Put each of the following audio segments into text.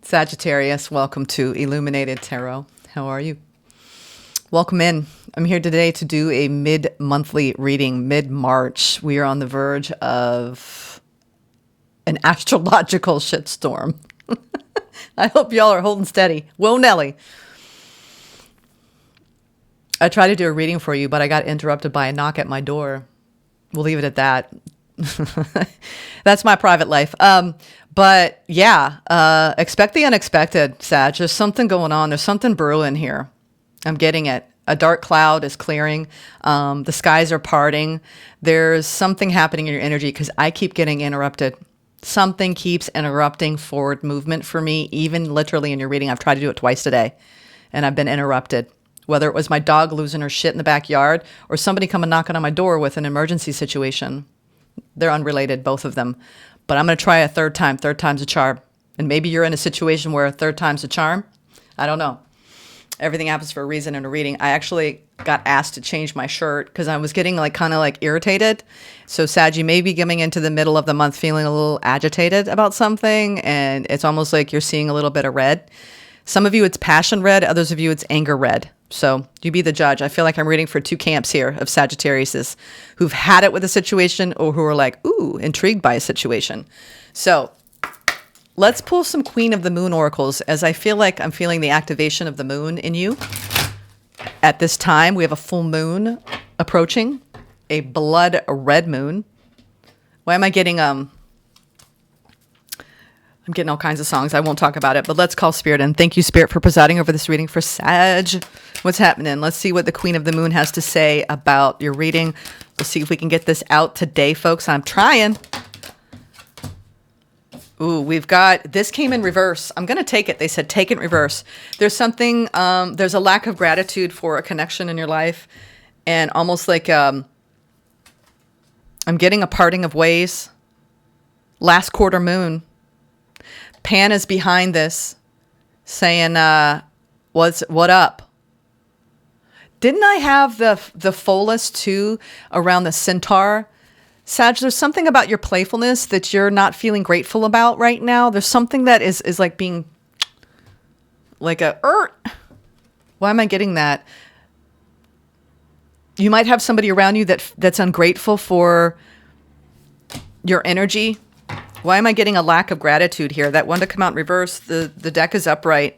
Sagittarius, welcome to Illuminated Tarot. How are you? Welcome in. I'm here today to do a mid-monthly reading, mid-March. We are on the verge of an astrological shitstorm. I hope y'all are holding steady. Whoa, Nelly. I tried to do a reading for you, but I got interrupted by a knock at my door. We'll leave it at that. That's my private life. But yeah, expect the unexpected, Sag. There's something going on. There's something brewing here. I'm getting it. A dark cloud is clearing. The skies are parting. There's something happening in your energy because I keep getting interrupted. Something keeps interrupting forward movement for me, even literally in your reading. I've tried to do it twice today, and I've been interrupted. Whether it was my dog losing her shit in the backyard or somebody coming knocking on my door with an emergency situation. They're unrelated, both of them. But I'm going to try a third time. Third time's a charm. And maybe you're in a situation where a third time's a charm. I don't know. Everything happens for a reason in a reading. I actually got asked to change my shirt because I was getting kind of irritated. So Sag, you may be coming into the middle of the month feeling a little agitated about something. And it's almost like you're seeing a little bit of red. Some of you, it's passion red. Others of you, it's anger red. So you be the judge. I feel like I'm reading for two camps here of Sagittariuses who've had it with a situation or who are like, ooh, intrigued by a situation. So let's pull some Queen of the Moon oracles, as I feel like I'm feeling the activation of the moon in you. At this time, we have a full moon approaching, a blood red moon. Why am I getting I'm getting all kinds of songs. I won't talk about it, but let's call Spirit in. Thank you, Spirit, for presiding over this reading for Sag. What's happening? Let's see what the Queen of the Moon has to say about your reading. We'll see if we can get this out today, folks. I'm trying. Ooh, we've got, this came in reverse. I'm going to take it. They said take it in reverse. There's something, there's a lack of gratitude for a connection in your life. And almost like I'm getting a parting of ways. Last quarter moon. Pan is behind this, saying, what up? Didn't I have the Pholus too around the centaur? Sag, there's something about your playfulness that you're not feeling grateful about right now. There's something that is like being like why am I getting that? You might have somebody around you that's ungrateful for your energy. Why am I getting a lack of gratitude here? That one to come out in reverse. The deck is upright.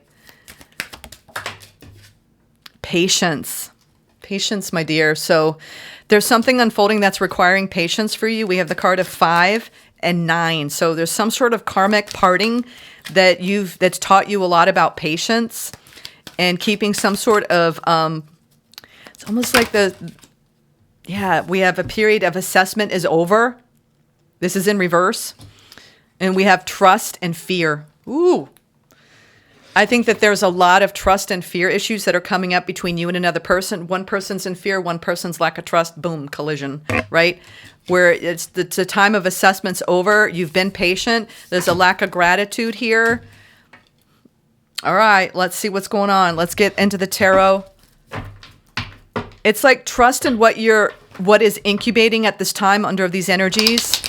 Patience. Patience, my dear. So there's something unfolding that's requiring patience for you. We have the card of 5 and 9. So there's some sort of karmic parting that's taught you a lot about patience and keeping some sort of, it's almost like we have a period of assessment is over. This is in reverse. And we have trust and fear. Ooh. I think that there's a lot of trust and fear issues that are coming up between you and another person. One person's in fear, one person's lack of trust. Boom, collision, right? Where it's the time of assessment's over. You've been patient. There's a lack of gratitude here. All right, let's see what's going on. Let's get into the tarot. It's like trust in what is incubating at this time under these energies.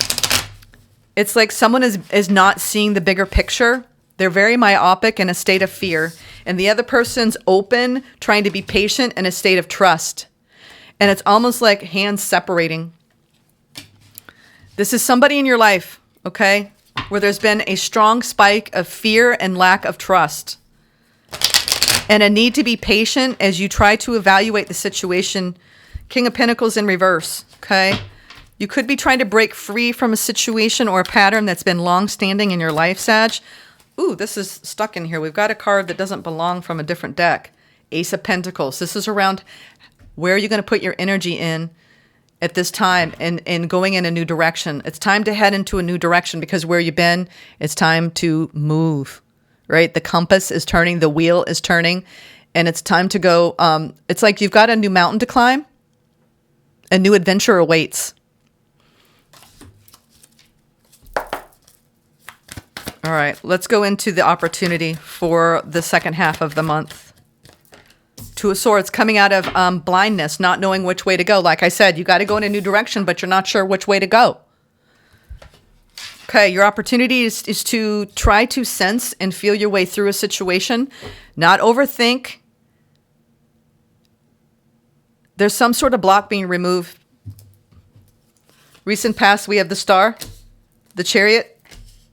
It's like someone is not seeing the bigger picture. They're very myopic in a state of fear. And the other person's open, trying to be patient in a state of trust. And it's almost like hands separating. This is somebody in your life, okay, where there's been a strong spike of fear and lack of trust. And a need to be patient as you try to evaluate the situation. King of Pentacles in reverse, okay? You could be trying to break free from a situation or a pattern that's been long-standing in your life, Sag. Ooh, this is stuck in here. We've got a card that doesn't belong from a different deck. Ace of Pentacles. This is around where are you going to put your energy in at this time and going in a new direction. It's time to head into a new direction because where you've been, it's time to move, right? The compass is turning. The wheel is turning. And it's time to go. It's like you've got a new mountain to climb. A new adventure awaits. All right, let's go into the opportunity for the second half of the month. Two of Swords coming out of blindness, not knowing which way to go. Like I said, you got to go in a new direction, but you're not sure which way to go. Okay, your opportunity is to try to sense and feel your way through a situation, not overthink. There's some sort of block being removed. Recent past, we have the Star, the Chariot,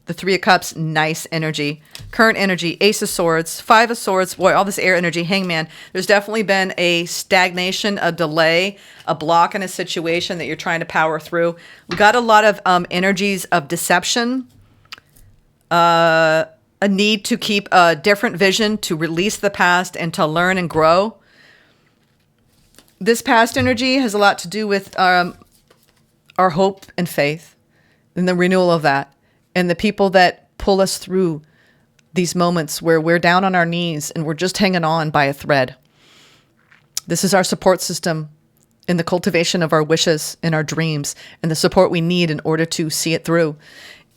the Three of Cups, nice energy. Current energy, Ace of Swords, Five of Swords, boy, all this air energy, Hangman. There's definitely been a stagnation, a delay, a block in a situation that you're trying to power through. We got a lot of energies of deception, a need to keep a different vision, to release the past and to learn and grow. This past energy has a lot to do with our hope and faith and the renewal of that, and the people that pull us through these moments where we're down on our knees and we're just hanging on by a thread. This is our support system in the cultivation of our wishes and our dreams, and the support we need in order to see it through.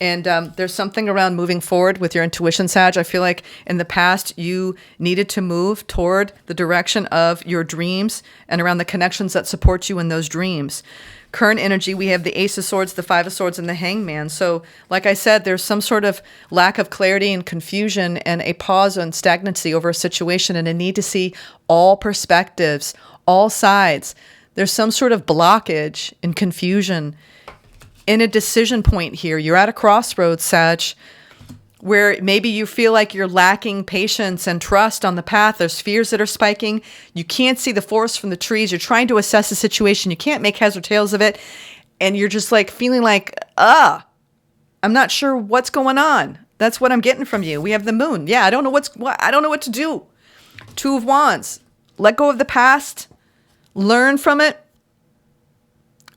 And there's something around moving forward with your intuition, Sag. I feel like in the past you needed to move toward the direction of your dreams and around the connections that support you in those dreams. Current energy, we have the Ace of Swords, the Five of Swords, and the Hangman. So, like I said, there's some sort of lack of clarity and confusion and a pause and stagnancy over a situation and a need to see all perspectives, all sides. There's some sort of blockage and confusion in a decision point here. You're at a crossroads, Sag, where maybe you feel like you're lacking patience and trust on the path. There's fears that are spiking. You can't see the forest from the trees. You're trying to assess the situation. You can't make heads or tails of it. And you're just like feeling like, I'm not sure what's going on. That's what I'm getting from you. We have the Moon. Yeah, I don't know I don't know what to do. Two of Wands. Let go of the past. Learn from it.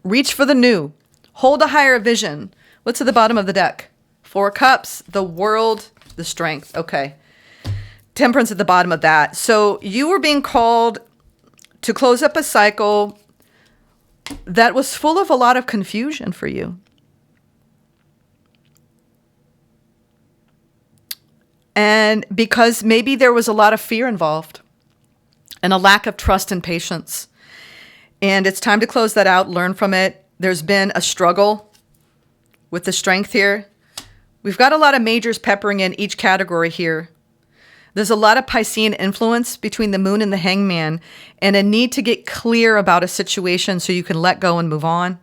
Reach for the new. Hold a higher vision. What's at the bottom of the deck? Four Cups, the World, the Strength. Okay. Temperance at the bottom of that. So you were being called to close up a cycle that was full of a lot of confusion for you. And because maybe there was a lot of fear involved and a lack of trust and patience. And it's time to close that out, learn from it. There's been a struggle with the Strength here. We've got a lot of majors peppering in each category here. There's a lot of Piscean influence between the Moon and the Hangman, and a need to get clear about a situation so you can let go and move on.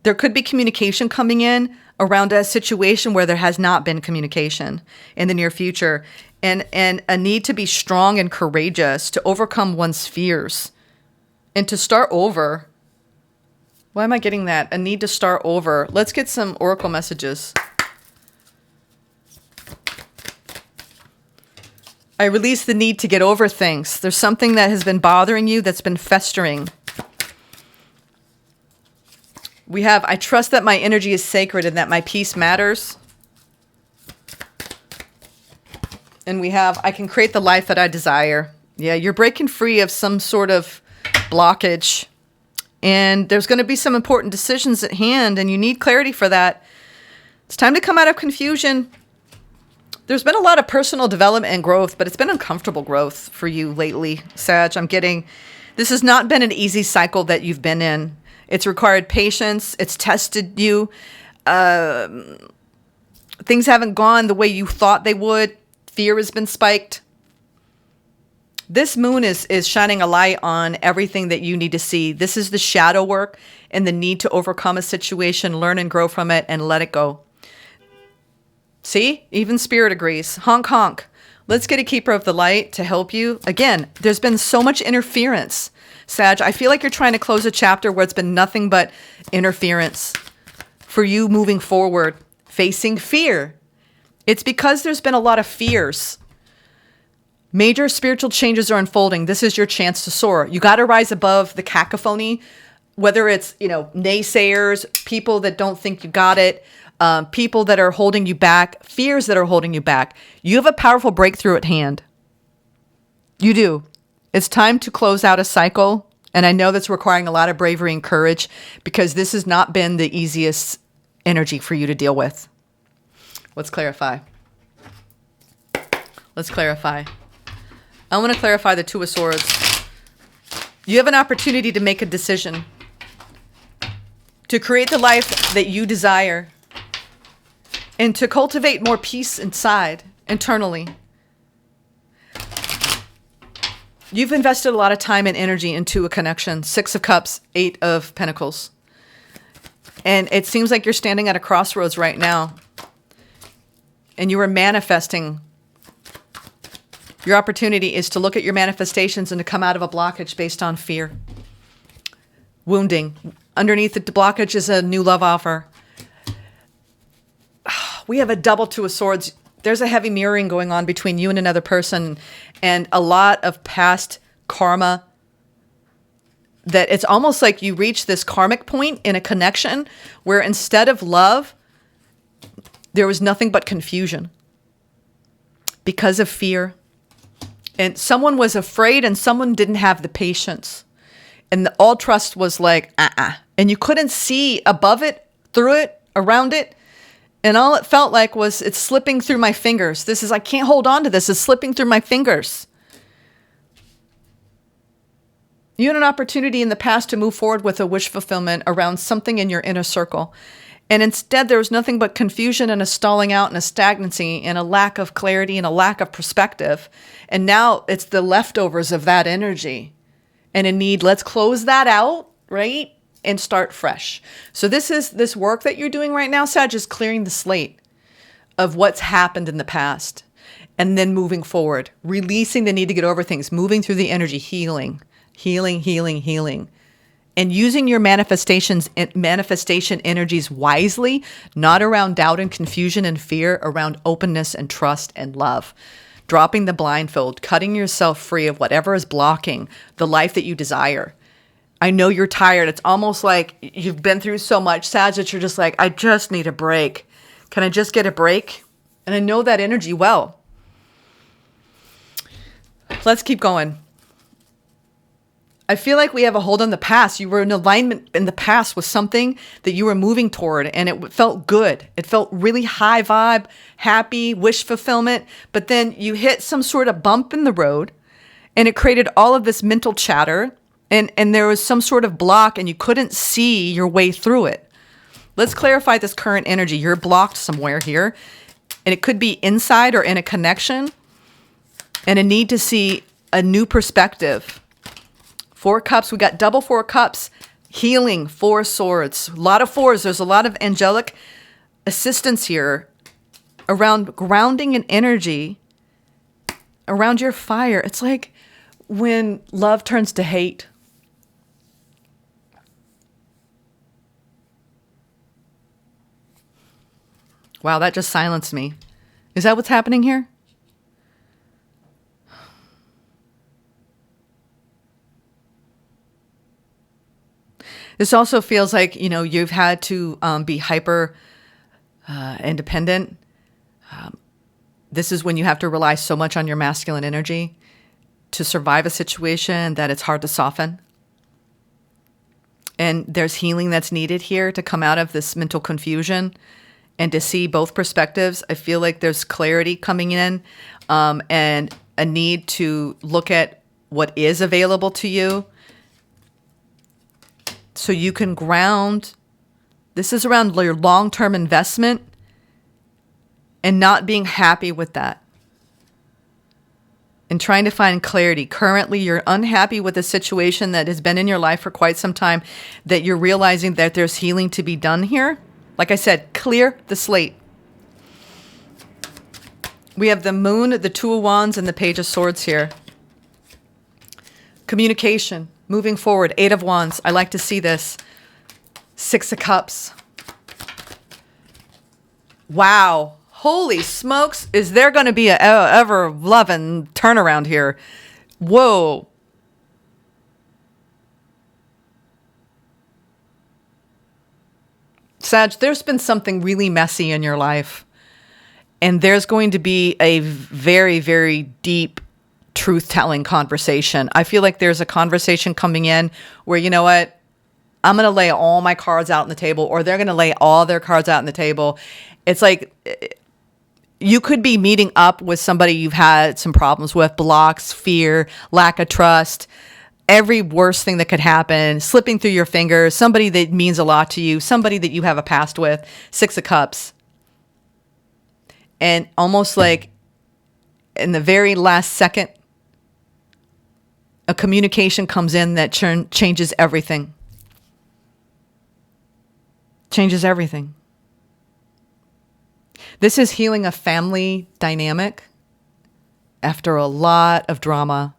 There could be communication coming in around a situation where there has not been communication in the near future, and a need to be strong and courageous to overcome one's fears and to start over. Why am I getting that? A need to start over. Let's get some oracle messages. I release the need to get over things. There's something that has been bothering you that's been festering. We have, I trust that my energy is sacred and that my peace matters. And we have, I can create the life that I desire. Yeah, you're breaking free of some sort of blockage. And there's going to be some important decisions at hand, and you need clarity for that. It's time to come out of confusion. There's been a lot of personal development and growth, but it's been uncomfortable growth for you lately, Sag. This has not been an easy cycle that you've been in. It's required patience. It's tested you. Things haven't gone the way you thought they would. Fear has been spiked. This Moon is shining a light on everything that you need to see. This is the shadow work and the need to overcome a situation, learn and grow from it, and let it go. See? Even Spirit agrees. Honk, honk. Let's get a Keeper of the Light to help you. Again, there's been so much interference, Sag. I feel like you're trying to close a chapter where it's been nothing but interference for you moving forward, facing fear. It's because there's been a lot of fears. Major spiritual changes are unfolding. This is your chance to soar. You got to rise above the cacophony, whether it's, naysayers, people that don't think you got it, people that are holding you back, fears that are holding you back. You have a powerful breakthrough at hand. You do. It's time to close out a cycle. And I know that's requiring a lot of bravery and courage because this has not been the easiest energy for you to deal with. Let's clarify. I want to clarify the Two of Swords. You have an opportunity to make a decision, to create the life that you desire. and to cultivate more peace inside, internally. You've invested a lot of time and energy into a connection. 6 of Cups, 8 of Pentacles. And it seems like you're standing at a crossroads right now. And you are manifesting. Your opportunity is to look at your manifestations and to come out of a blockage based on fear. Wounding. Underneath the blockage is a new love offer. We have a double 2 of Swords. There's a heavy mirroring going on between you and another person, and a lot of past karma that it's almost like you reach this karmic point in a connection where instead of love, there was nothing but confusion because of fear. And someone was afraid and someone didn't have the patience. And all trust was like, And you couldn't see above it, through it, around it. And all it felt like was, it's slipping through my fingers. I can't hold on to this. It's slipping through my fingers. You had an opportunity in the past to move forward with a wish fulfillment around something in your inner circle. And instead, there was nothing but confusion and a stalling out and a stagnancy and a lack of clarity and a lack of perspective. And now it's the leftovers of that energy and a need. Let's close that out, right? And start fresh. So this work that you're doing right now, Sag, is clearing the slate of what's happened in the past and then moving forward, releasing the need to get over things, moving through the energy, healing, and using your manifestation energies wisely, not around doubt and confusion and fear, around openness and trust and love. Dropping the blindfold, cutting yourself free of whatever is blocking the life that you desire. I know you're tired. It's almost like you've been through so much, Sag, that you're just like, I just need a break. Can I just get a break? And I know that energy well. Let's keep going. I feel like we have a hold on the past. You were in alignment in the past with something that you were moving toward, and it felt good. It felt really high vibe, happy, wish fulfillment. But then you hit some sort of bump in the road, and it created all of this mental chatter. And there was some sort of block and you couldn't see your way through it. Let's clarify this current energy. You're blocked somewhere here. And it could be inside or in a connection. And a need to see a new perspective. 4 Cups. We got double 4 Cups. Healing. 4 Swords. A lot of 4s. There's a lot of angelic assistance here. Around grounding and energy. Around your fire. It's like when love turns to hate. Wow, that just silenced me. Is that what's happening here? This also feels like, you've had to be hyper independent. This is when you have to rely so much on your masculine energy to survive a situation that it's hard to soften. And there's healing that's needed here to come out of this mental confusion and to see both perspectives. I feel like there's clarity coming in and a need to look at what is available to you so you can ground. This is around your long-term investment and not being happy with that and trying to find clarity. Currently, you're unhappy with a situation that has been in your life for quite some time, that you're realizing that there's healing to be done here. Like I said, clear the slate. We have the Moon, the 2 of Wands, and the Page of Swords here. Communication, moving forward, 8 of Wands. I like to see this. 6 of Cups. Wow. Holy smokes. Is there going to be a ever-loving turnaround here? Whoa. Sag, there's been something really messy in your life. And there's going to be a very, very deep truth-telling conversation. I feel like there's a conversation coming in where, you know what? I'm going to lay all my cards out on the table, or they're going to lay all their cards out on the table. It's like you could be meeting up with somebody you've had some problems with, blocks, fear, lack of trust, every worst thing that could happen, slipping through your fingers, somebody that means a lot to you, somebody that you have a past with. 6 of Cups. And almost like in the very last second, a communication comes in that changes everything. Changes everything. This is healing a family dynamic after a lot of drama,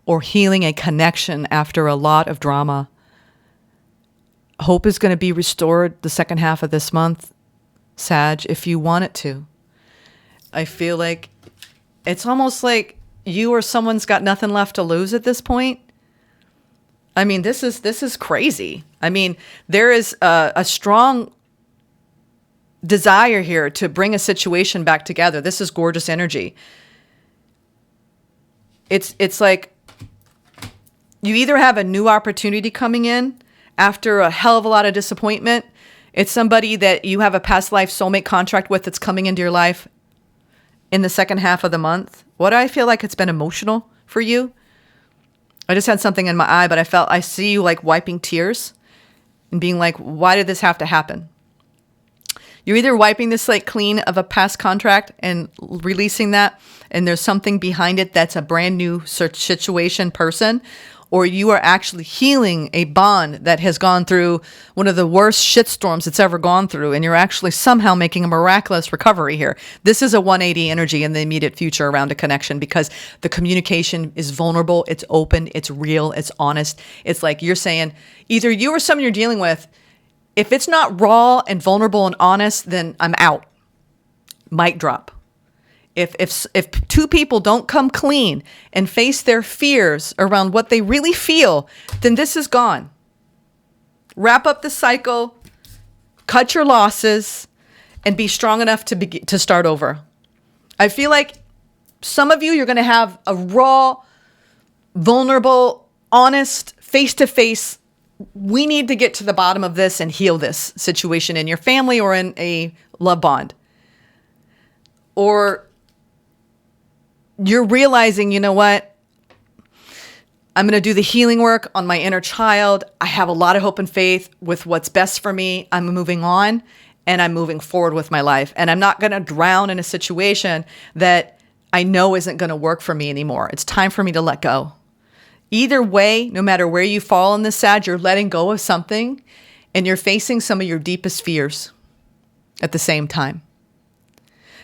or healing a connection after a lot of drama. Hope is going to be restored the second half of this month, Sag, if you want it to. I feel like it's almost like you or someone's got nothing left to lose at this point. I mean, this is crazy. I mean, there is a strong desire here to bring a situation back together. This is gorgeous energy. It's like you either have a new opportunity coming in after a hell of a lot of disappointment. It's somebody that you have a past life soulmate contract with that's coming into your life in the second half of the month. What do I feel like it's been emotional for you? I just had something in my eye, but I see you like wiping tears and being like, why did this have to happen? You're either wiping this slate clean of a past contract and releasing that, and there's something behind it that's a brand new situation, person, or you are actually healing a bond that has gone through one of the worst shitstorms it's ever gone through, and you're actually somehow making a miraculous recovery here. This is a 180 energy in the immediate future around a connection, because the communication is vulnerable, it's open, it's real, it's honest. It's like you're saying, either you or someone you're dealing with, if it's not raw and vulnerable and honest, then I'm out. Mic drop. If two people don't come clean and face their fears around what they really feel, then this is gone. Wrap up the cycle, cut your losses, and be strong enough to start over. I feel like some of you're going to have a raw, vulnerable, honest, face-to-face, we need to get to the bottom of this and heal this situation in your family or in a love bond. Or you're realizing, you know what? I'm going to do the healing work on my inner child. I have a lot of hope and faith with what's best for me. I'm moving on and I'm moving forward with my life. And I'm not going to drown in a situation that I know isn't going to work for me anymore. It's time for me to let go. Either way, no matter where you fall in this, Sag, you're letting go of something and you're facing some of your deepest fears at the same time.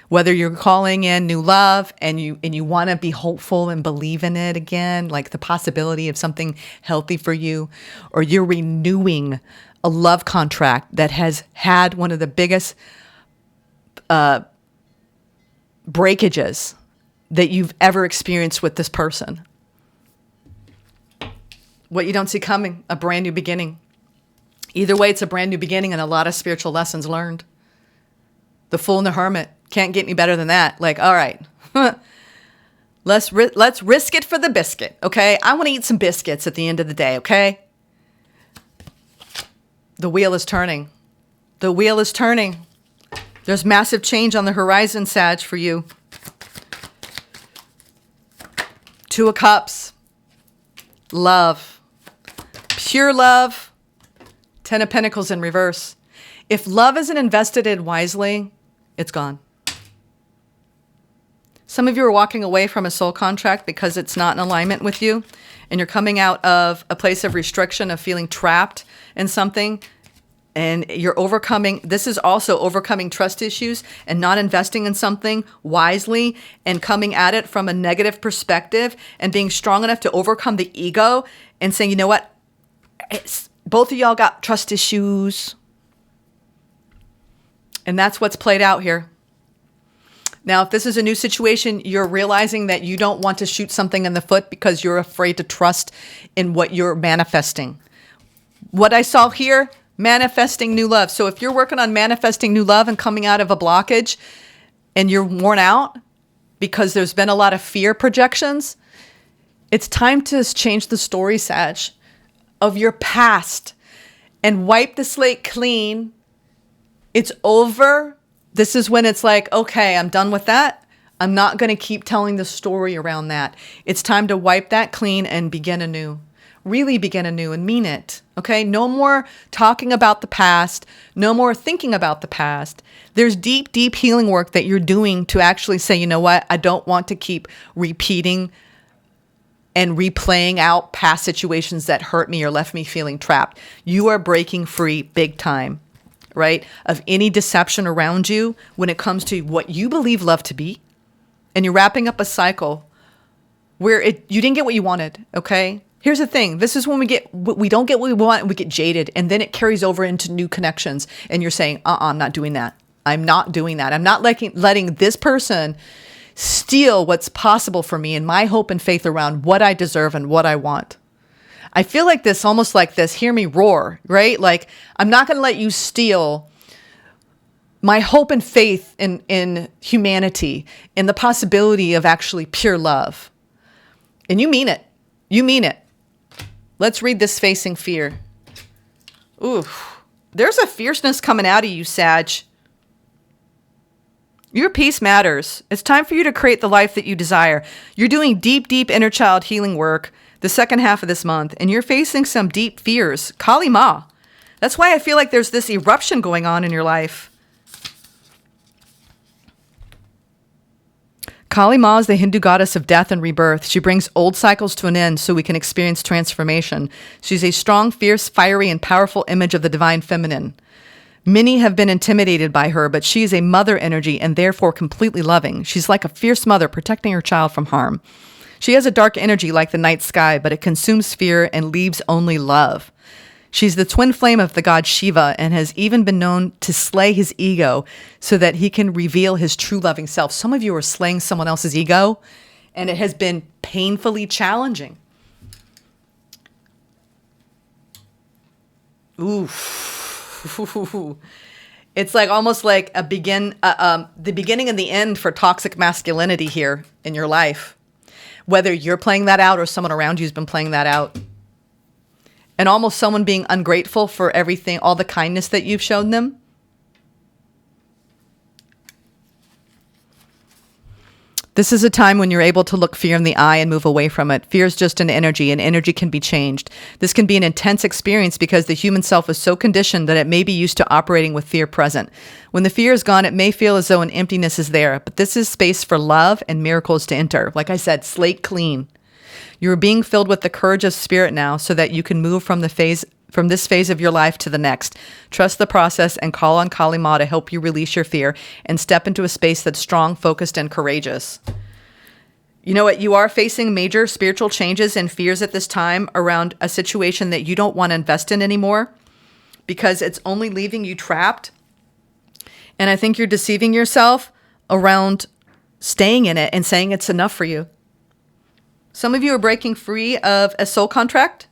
Whether you're calling in new love and you want to be hopeful and believe in it again, like the possibility of something healthy for you, or you're renewing a love contract that has had one of the biggest breakages that you've ever experienced with this person. What you don't see coming, a brand new beginning. Either way, it's a brand new beginning and a lot of spiritual lessons learned. The Fool and the Hermit. Can't get any better than that. Like, all right, let's risk it for the biscuit, okay? I want to eat some biscuits at the end of the day, okay? The wheel is turning. The wheel is turning. There's massive change on the horizon, Sag, for you. Two of Cups. Love. Pure love. Ten of Pentacles in reverse. If love isn't invested in wisely, it's gone. Some of you are walking away from a soul contract because it's not in alignment with you, and you're coming out of a place of restriction, of feeling trapped in something, and you're overcoming. This is also overcoming trust issues and not investing in something wisely and coming at it from a negative perspective and being strong enough to overcome the ego and saying, you know what? Both of y'all got trust issues. And that's what's played out here. Now, if this is a new situation, you're realizing that you don't want to shoot something in the foot because you're afraid to trust in what you're manifesting. What I saw here, manifesting new love. So if you're working on manifesting new love and coming out of a blockage and you're worn out because there's been a lot of fear projections, it's time to change the story, Sag, of your past and wipe the slate clean. It's over. This is when it's like, okay, I'm done with that. I'm not going to keep telling the story around that. It's time to wipe that clean and begin anew. really begin anew and mean it. Okay? No more talking about the past. No more thinking about the past. There's deep, deep healing work that you're doing to actually say, you know what? I don't want to keep repeating and replaying out past situations that hurt me or left me feeling trapped. You are breaking free big time, right? Of any deception around you when it comes to what you believe love to be. And you're wrapping up a cycle where you didn't get what you wanted, okay? Here's the thing. This is when we don't get what we want, we get jaded, and then it carries over into new connections. And you're saying, I'm not doing that. I'm not doing that. I'm not letting this person steal what's possible for me and my hope and faith around what I deserve and what I want. I feel like this, almost like this, hear me roar, right? Like, I'm not going to let you steal my hope and faith in humanity, in the possibility of actually pure love. And you mean it. You mean it. Let's read this facing fear. Ooh, there's a fierceness coming out of you, Sag. Your peace matters. It's time for you to create the life that you desire. You're doing deep, deep inner child healing work the second half of this month, and you're facing some deep fears. Kali Ma. That's why I feel like there's this eruption going on in your life. Kali Ma is the Hindu goddess of death and rebirth. She brings old cycles to an end so we can experience transformation. She's a strong, fierce, fiery, and powerful image of the divine feminine. Many have been intimidated by her, but she is a mother energy and therefore completely loving. She's like a fierce mother protecting her child from harm. She has a dark energy like the night sky, but it consumes fear and leaves only love. She's the twin flame of the god Shiva and has even been known to slay his ego so that he can reveal his true loving self. Some of you are slaying someone else's ego, and it has been painfully challenging. Oof. It's like almost like the beginning and the end for toxic masculinity here in your life. Whether you're playing that out or someone around you has been playing that out. And almost someone being ungrateful for everything, all the kindness that you've shown them. This is a time when you're able to look fear in the eye and move away from it. Fear is just an energy, and energy can be changed. This can be an intense experience because the human self is so conditioned that it may be used to operating with fear present. When the fear is gone, it may feel as though an emptiness is there, but this is space for love and miracles to enter. Like I said, slate clean. You're being filled with the courage of spirit now so that you can move from this phase of your life to the next. Trust the process and call on Kali Ma to help you release your fear and step into a space that's strong, focused, and courageous. You know what? You are facing major spiritual changes and fears at this time around a situation that you don't want to invest in anymore because it's only leaving you trapped. And I think you're deceiving yourself around staying in it and saying it's enough for you. Some of you are breaking free of a soul contract,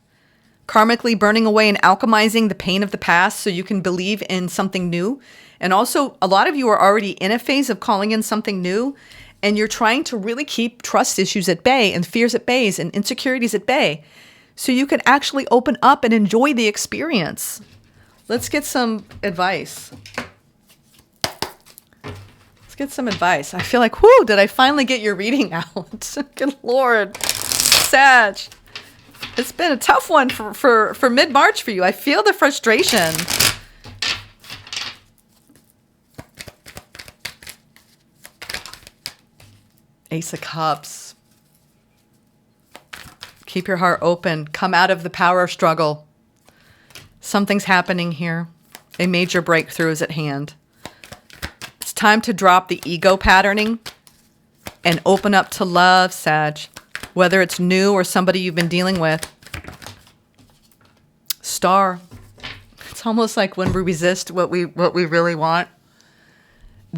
karmically burning away and alchemizing the pain of the past so you can believe in something new. And also, a lot of you are already in a phase of calling in something new, and you're trying to really keep trust issues at bay and fears at bay and insecurities at bay so you can actually open up and enjoy the experience. Let's get some advice. I feel like, whoo, did I finally get your reading out? Good Lord. Sag. It's been a tough one for mid-March for you. I feel the frustration. Ace of Cups. Keep your heart open. Come out of the power struggle. Something's happening here. A major breakthrough is at hand. It's time to drop the ego patterning and open up to love, Sag. Whether it's new or somebody you've been dealing with. Star. It's almost like when we resist what we really want.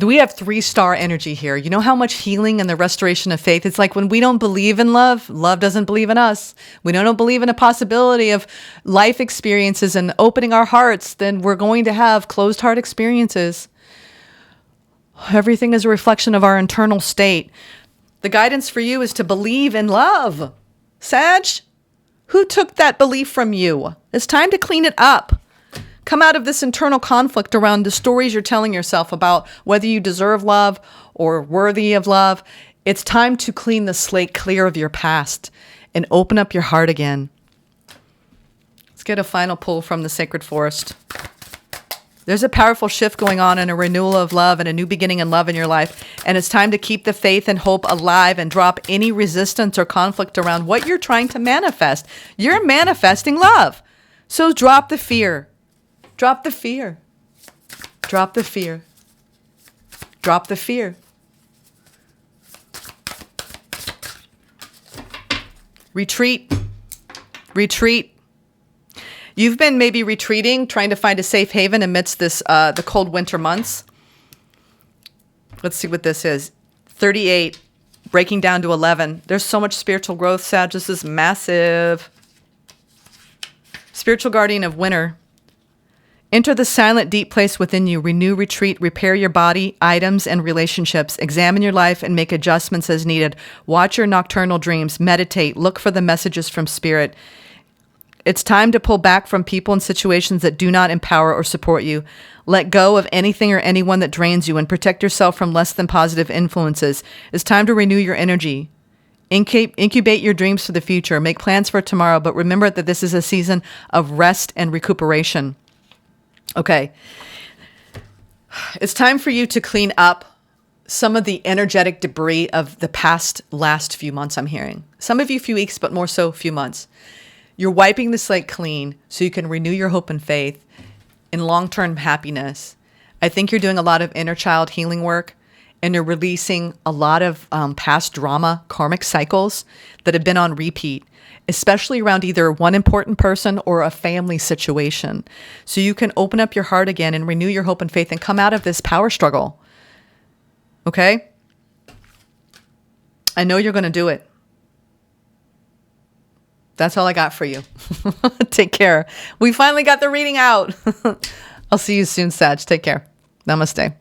We have 3-star energy here. You know how much healing and the restoration of faith? It's like when we don't believe in love, love doesn't believe in us. We don't believe in a possibility of life experiences and opening our hearts, then we're going to have closed heart experiences. Everything is a reflection of our internal state. The guidance for you is to believe in love. Sag, who took that belief from you? It's time to clean it up. Come out of this internal conflict around the stories you're telling yourself about whether you deserve love or worthy of love. It's time to clean the slate clear of your past and open up your heart again. Let's get a final pull from the sacred forest. There's a powerful shift going on and a renewal of love and a new beginning in love in your life. And it's time to keep the faith and hope alive and drop any resistance or conflict around what you're trying to manifest. You're manifesting love. So drop the fear. Drop the fear. Drop the fear. Drop the fear. Retreat. Retreat. You've been maybe retreating, trying to find a safe haven amidst this the cold winter months. Let's see what this is. 38, breaking down to 11. There's so much spiritual growth, Sag. This is massive. Spiritual guardian of winter. Enter the silent, deep place within you. Renew, retreat, repair your body, items, and relationships. Examine your life and make adjustments as needed. Watch your nocturnal dreams. Meditate. Look for the messages from spirit. It's time to pull back from people and situations that do not empower or support you. Let go of anything or anyone that drains you and protect yourself from less than positive influences. It's time to renew your energy. Incubate your dreams for the future. Make plans for tomorrow, but remember that this is a season of rest and recuperation. Okay. It's time for you to clean up some of the energetic debris of the last few months, I'm hearing. Some of you, few weeks, but more so, few months. You're wiping the slate clean so you can renew your hope and faith in long-term happiness. I think you're doing a lot of inner child healing work, and you're releasing a lot of past drama, karmic cycles that have been on repeat, especially around either one important person or a family situation. So you can open up your heart again and renew your hope and faith and come out of this power struggle. Okay? I know you're going to do it. That's all I got for you. Take care. We finally got the reading out. I'll see you soon, Sag. Take care. Namaste.